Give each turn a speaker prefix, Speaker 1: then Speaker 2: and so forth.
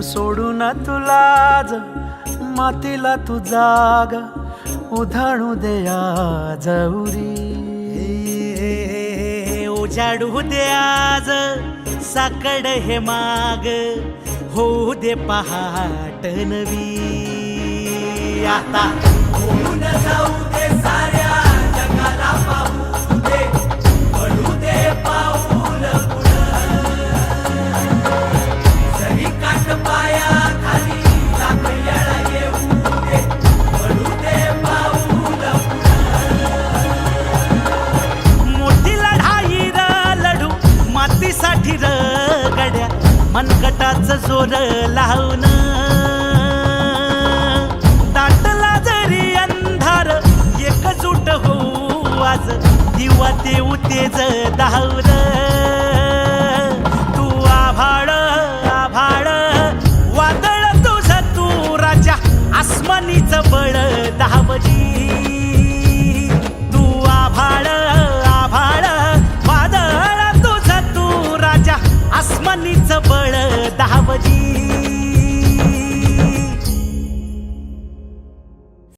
Speaker 1: सोडून तुला ज मातीला तू जाग उधाणू दे आज उरी.
Speaker 2: उजाडू दे आज साकड हे माग होऊ दे पहाट नवी. आता होऊन जाऊ दे साऱ्या जगाला पाहू दे पडू दे पाऊल पुढं. जरी काट पाया खाली लाख येळा येऊ दे पडू दे पाऊल पुढं. मोठी लढाई र लढू मातीसाठी र गड्या मनगटाचं जोर लावून. दाटला जरी अंधार एकजूट होऊ आज दिवा देऊ तेज धावर. तू आभाळ आभाळ वादळ तुझ तू राजा आसमानीच बळ धावजी.